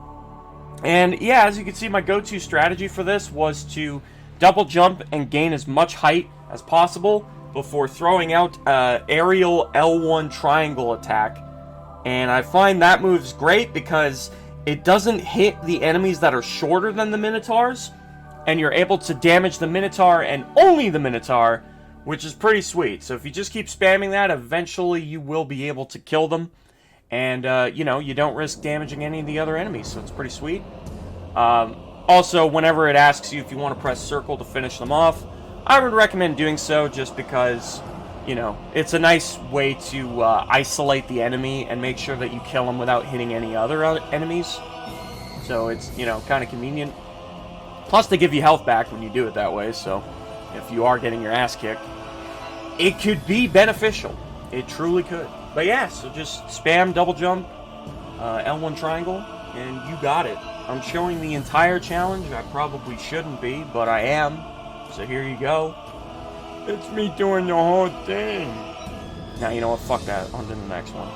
And yeah, as you can see, my go-to strategy for this was to double jump and gain as much height as possible before throwing out aerial L1 triangle attack. And I find that move's great because it doesn't hit the enemies that are shorter than the Minotaurs, and you're able to damage the Minotaur and only the Minotaur, which is pretty sweet. So if you just keep spamming that, eventually you will be able to kill them. And, you know, you don't risk damaging any of the other enemies, so it's pretty sweet. Also, whenever it asks you if you want to press circle to finish them off, I would recommend doing so just because, you know, it's a nice way to isolate the enemy and make sure that you kill them without hitting any other enemies. So it's, you know, kind of convenient. Plus, they give you health back when you do it that way, so if you are getting your ass kicked, it could be beneficial. It truly could. But yeah, so just spam double jump, L1 triangle, and you got it. I'm showing the entire challenge. I probably shouldn't be, but I am. So here you go. It's me doing the whole thing. Now, you know what? Fuck that. On to the next one.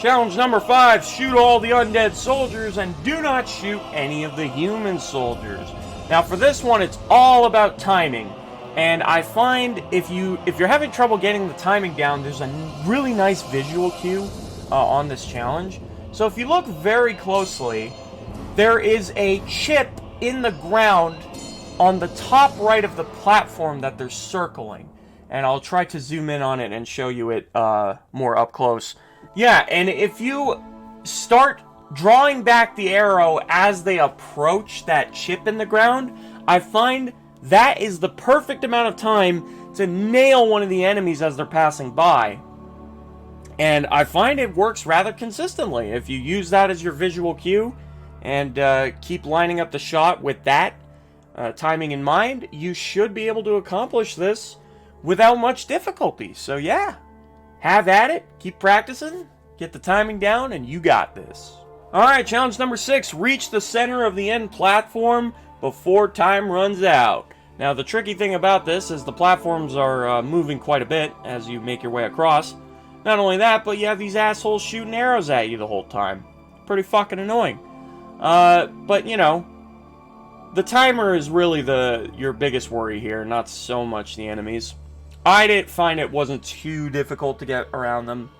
Challenge number 5. Shoot all the undead soldiers and do not shoot any of the human soldiers. Now, for this one, it's all about timing. And I find if you're having trouble getting the timing down, there's a really nice visual cue on this challenge. So if you look very closely, there is a chip in the ground on the top right of the platform that they're circling. And I'll try to zoom in on it and show you it more up close. Yeah, and if you start drawing back the arrow as they approach that chip in the ground, I find that is the perfect amount of time to nail one of the enemies as they're passing by. And I find it works rather consistently. If you use that as your visual cue and keep lining up the shot with that timing in mind, you should be able to accomplish this without much difficulty. So yeah, have at it, keep practicing, get the timing down, and you got this. Alright, challenge number 6, reach the center of the end platform before time runs out. Now, the tricky thing about this is the platforms are moving quite a bit as you make your way across. Not only that, but you have these assholes shooting arrows at you the whole time. Pretty fucking annoying. But, you know, the timer is really your biggest worry here, not so much the enemies. I didn't find it wasn't too difficult to get around them.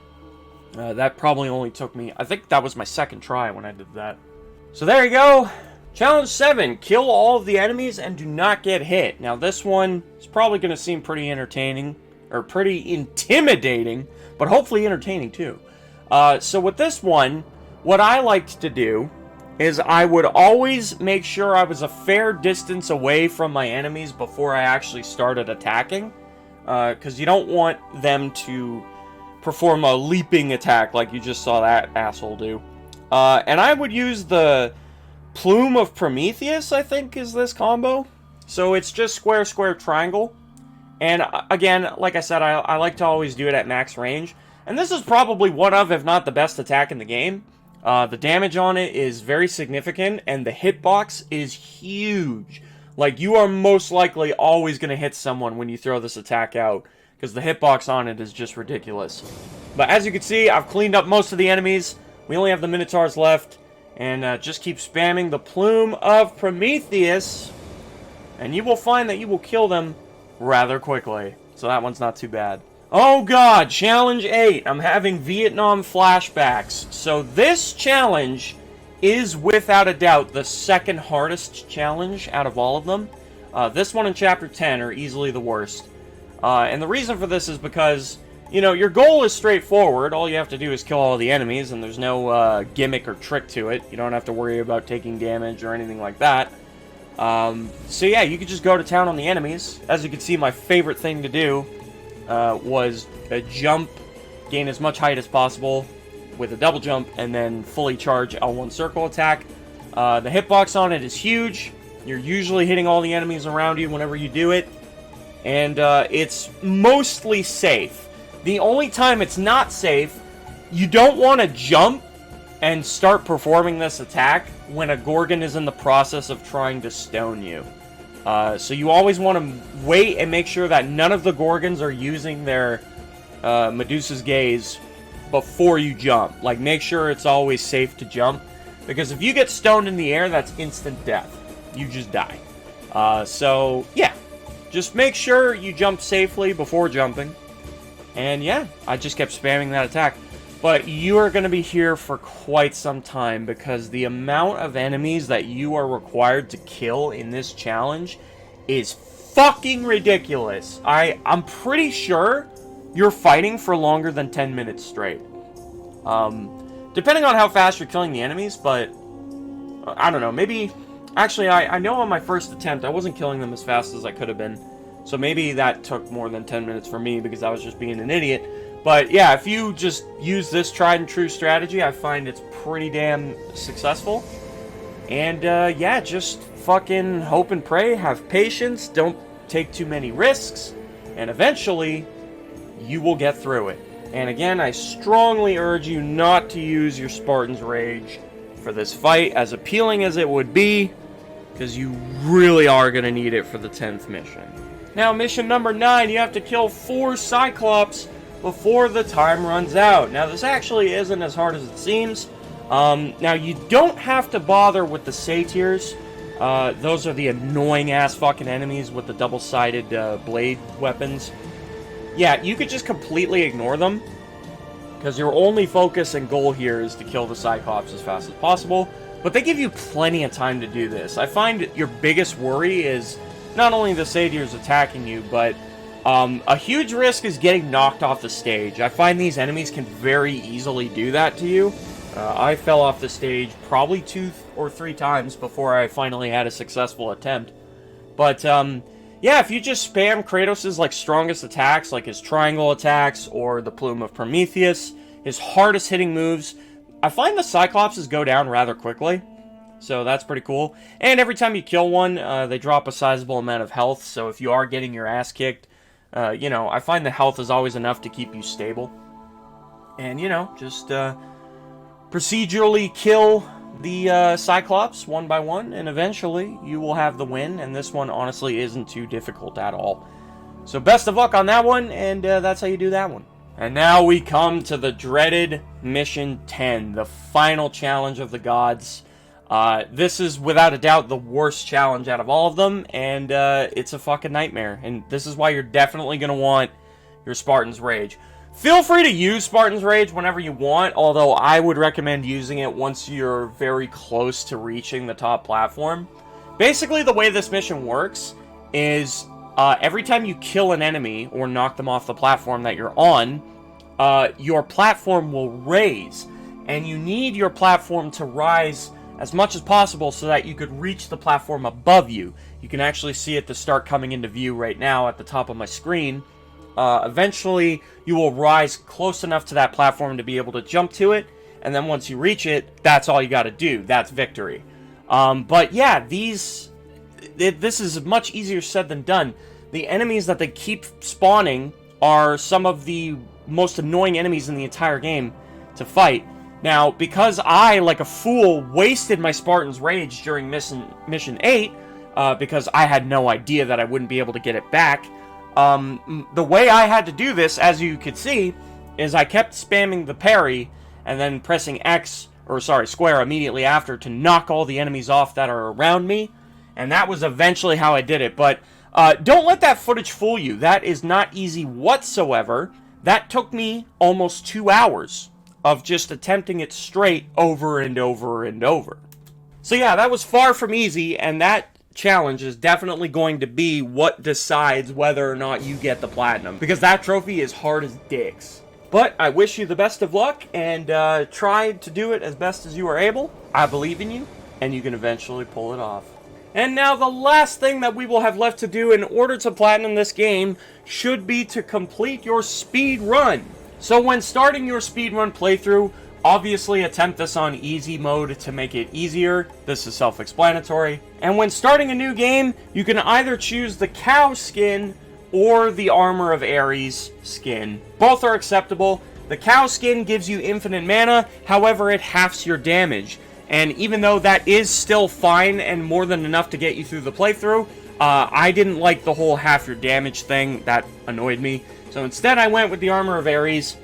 That probably only took me, I think that was my second try when I did that. So there you go. Challenge 7, kill all of the enemies and do not get hit. Now this one is probably going to seem pretty entertaining, or pretty intimidating, but hopefully entertaining too. So with this one, what I liked to do is I would always make sure I was a fair distance away from my enemies before I actually started attacking. Because you don't want them to perform a leaping attack like you just saw that asshole do. And I would use the Plume of Prometheus, I think, is this combo. So it's just square, square, triangle. And again, like I said, I like to always do it at max range. And this is probably one of, if not the best attack in the game. The damage on it is very significant, and the hitbox is huge. Like, you are most likely always going to hit someone when you throw this attack out, because the hitbox on it is just ridiculous. But as you can see, I've cleaned up most of the enemies. We only have the Minotaurs left. And just keep spamming the Plume of Prometheus, and you will find that you will kill them rather quickly. So that one's not too bad. Oh god, challenge 8. I'm having Vietnam flashbacks. So this challenge is without a doubt the second hardest challenge out of all of them. This one and Chapter 10 are easily the worst. And the reason for this is because you know, your goal is straightforward. All you have to do is kill all the enemies, and there's no gimmick or trick to it. You don't have to worry about taking damage or anything like that. So yeah, you could just go to town on the enemies. As you can see, my favorite thing to do was a jump, gain as much height as possible with a double jump, and then fully charge L1 circle attack. The hitbox on it is huge. You're usually hitting all the enemies around you whenever you do it, and it's mostly safe. The only time it's not safe, you don't want to jump and start performing this attack when a Gorgon is in the process of trying to stone you. So you always want to wait and make sure that none of the Gorgons are using their Medusa's Gaze before you jump. Like, make sure it's always safe to jump, because if you get stoned in the air, that's instant death. You just die. So, yeah. Just make sure you jump safely before jumping. And yeah, I just kept spamming that attack. But you are going to be here for quite some time, because the amount of enemies that you are required to kill in this challenge is fucking ridiculous. I'm pretty sure you're fighting for longer than 10 minutes straight. Depending on how fast you're killing the enemies, but I don't know, maybe... Actually, I know on my first attempt, I wasn't killing them as fast as I could have been. So maybe that took more than 10 minutes for me, because I was just being an idiot. But yeah, if you just use this tried and true strategy, I find it's pretty damn successful. And yeah, just fucking hope and pray, have patience, don't take too many risks, and eventually you will get through it. And again, I strongly urge you not to use your Spartan's Rage for this fight, as appealing as it would be, because you really are going to need it for the 10th mission. Now, mission number 9, you have to kill 4 Cyclops before the time runs out. Now, this actually isn't as hard as it seems. Now, you don't have to bother with the Satyrs. Those are the annoying-ass fucking enemies with the double-sided blade weapons. Yeah, you could just completely ignore them, because your only focus and goal here is to kill the Cyclops as fast as possible. But they give you plenty of time to do this. I find your biggest worry is not only the Satyrs attacking you, but a huge risk is getting knocked off the stage. I find these enemies can very easily do that to you. I fell off the stage probably 2 or 3 times before I finally had a successful attempt. But, yeah, if you just spam Kratos' like strongest attacks, like his triangle attacks or the Plume of Prometheus, his hardest hitting moves, I find the Cyclopses go down rather quickly. So that's pretty cool. And every time you kill one, they drop a sizable amount of health. So if you are getting your ass kicked, you know, I find the health is always enough to keep you stable. And, you know, just procedurally kill the Cyclops one by one, and eventually you will have the win. And this one honestly isn't too difficult at all. So best of luck on that one, and that's how you do that one. And now we come to the dreaded Mission 10, the final challenge of the gods. This is without a doubt the worst challenge out of all of them, and it's a fucking nightmare. And this is why you're definitely going to want your Spartan's Rage. Feel free to use Spartan's Rage whenever you want, although I would recommend using it once you're very close to reaching the top platform. Basically, the way this mission works is every time you kill an enemy or knock them off the platform that you're on, your platform will raise, and you need your platform to rise as much as possible so that you could reach the platform above you. You can actually see it to start coming into view right now at the top of my screen. Eventually, you will rise close enough to that platform to be able to jump to it, and then once you reach it, that's all you gotta do. That's victory. But yeah, this is much easier said than done. The enemies that they keep spawning are some of the most annoying enemies in the entire game to fight. Now, because I, like a fool, wasted my Spartan's Rage during Mission 8, because I had no idea that I wouldn't be able to get it back, the way I had to do this, as you could see, is I kept spamming the parry, and then pressing square immediately after to knock all the enemies off that are around me, and that was eventually how I did it. But don't let that footage fool you. That is not easy whatsoever. That took me almost 2 hours of just attempting it straight over and over and over. So yeah, that was far from easy, and that challenge is definitely going to be what decides whether or not you get the platinum, because that trophy is hard as dicks. But I wish you the best of luck, and try to do it as best as you are able. I believe in you, and you can eventually pull it off. And now the last thing that we will have left to do in order to platinum this game should be to complete your speed run. So when starting your speedrun playthrough, obviously attempt this on easy mode to make it easier. This is self-explanatory. And when starting a new game, you can either choose the cow skin or the Armor of Ares skin. Both are acceptable. The cow skin gives you infinite mana, however it halves your damage. And even though that is still fine and more than enough to get you through the playthrough, I didn't like the whole half your damage thing. That annoyed me. So instead I went with the Armor of Ares,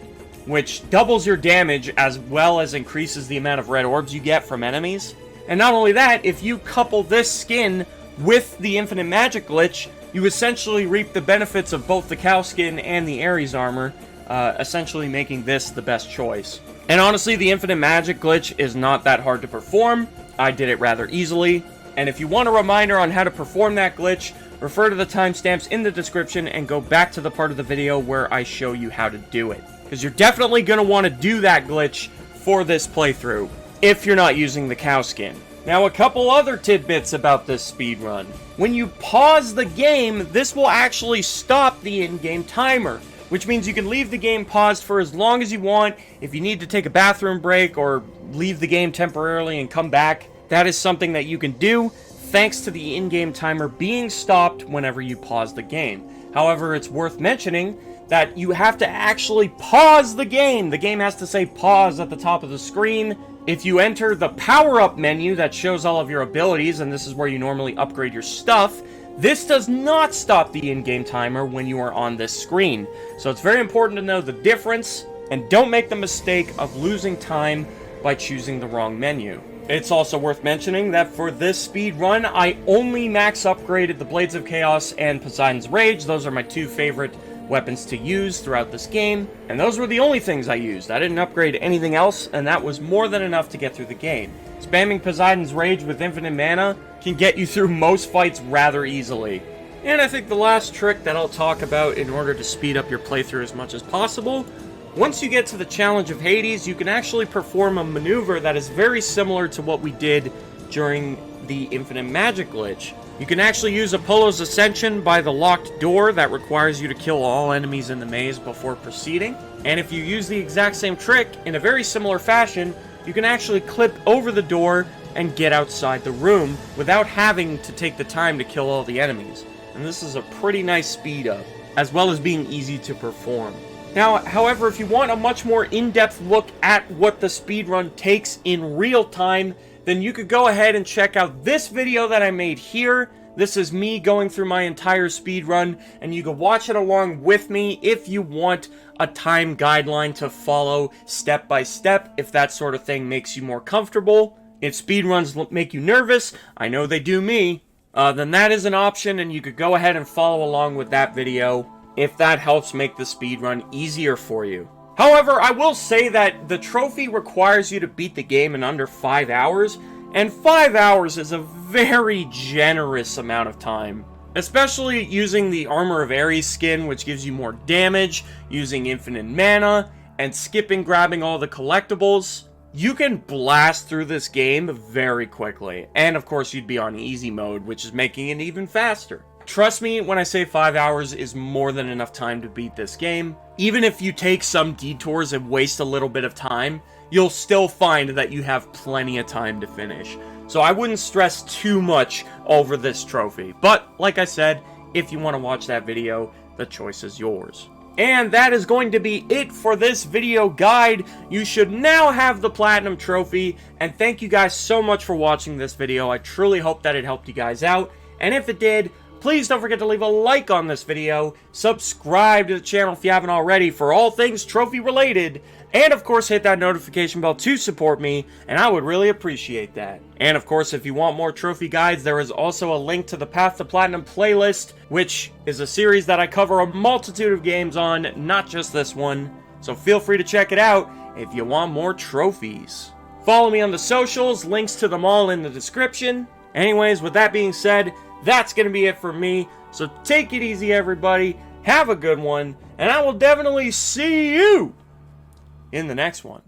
which doubles your damage as well as increases the amount of red orbs you get from enemies. And not only that, if you couple this skin with the infinite magic glitch, you essentially reap the benefits of both the cow skin and the Ares armor, essentially making this the best choice. And honestly, the infinite magic glitch is not that hard to perform. I did it rather easily. And if you want a reminder on how to perform that glitch, refer to the timestamps in the description and go back to the part of the video where I show you how to do it. Because you're definitely going to want to do that glitch for this playthrough, if you're not using the cow skin. Now, a couple other tidbits about this speedrun. When you pause the game, this will actually stop the in-game timer, which means you can leave the game paused for as long as you want. If you need to take a bathroom break or leave the game temporarily and come back, that is something that you can do, thanks to the in-game timer being stopped whenever you pause the game. However, it's worth mentioning that you have to actually pause the game. The game has to say pause at the top of the screen. If you enter the power-up menu that shows all of your abilities, and this is where you normally upgrade your stuff, this does not stop the in-game timer when you are on this screen. So it's very important to know the difference, and don't make the mistake of losing time by choosing the wrong menu. It's also worth mentioning that for this speed run, I only max upgraded the Blades of Chaos and Poseidon's Rage. Those are my two favorite weapons to use throughout this game, and those were the only things I used. I didn't upgrade anything else, and that was more than enough to get through the game. Spamming Poseidon's Rage with infinite mana can get you through most fights rather easily. And I think the last trick that I'll talk about in order to speed up your playthrough as much as possible, once you get to the Challenge of Hades, you can actually perform a maneuver that is very similar to what we did during the Infinite Magic glitch. You can actually use Apollo's Ascension by the locked door that requires you to kill all enemies in the maze before proceeding. And if you use the exact same trick in a very similar fashion, you can actually clip over the door and get outside the room without having to take the time to kill all the enemies. And this is a pretty nice speed up, as well as being easy to perform. Now, however, if you want a much more in-depth look at what the speedrun takes in real time, then you could go ahead and check out this video that I made here. This is me going through my entire speedrun, and you can watch it along with me if you want a time guideline to follow step by step, if that sort of thing makes you more comfortable. If speedruns make you nervous, I know they do me, then that is an option, and you could go ahead and follow along with that video if that helps make the speedrun easier for you. However, I will say that the trophy requires you to beat the game in under 5 hours, and 5 hours is a very generous amount of time. Especially using the Armor of Ares skin, which gives you more damage, using infinite mana, and skipping grabbing all the collectibles. You can blast through this game very quickly, and of course you'd be on easy mode, which is making it even faster. Trust me when I say 5 hours is more than enough time to beat this game. Even if you take some detours and waste a little bit of time, you'll still find that you have plenty of time to finish. So I wouldn't stress too much over this trophy. But, like I said, if you want to watch that video, the choice is yours. And that is going to be it for this video guide. You should now have the Platinum Trophy, and thank you guys so much for watching this video. I truly hope that it helped you guys out, and if it did, please don't forget to leave a like on this video, subscribe to the channel if you haven't already for all things trophy related, and of course hit that notification bell to support me, and I would really appreciate that. And of course, if you want more trophy guides, there is also a link to the Path to Platinum playlist, which is a series that I cover a multitude of games on, not just this one, so feel free to check it out if you want more trophies. Follow me on the socials, links to them all in the description. Anyways, with that being said, that's going to be it for me. So take it easy, everybody. Have a good one. And I will definitely see you in the next one.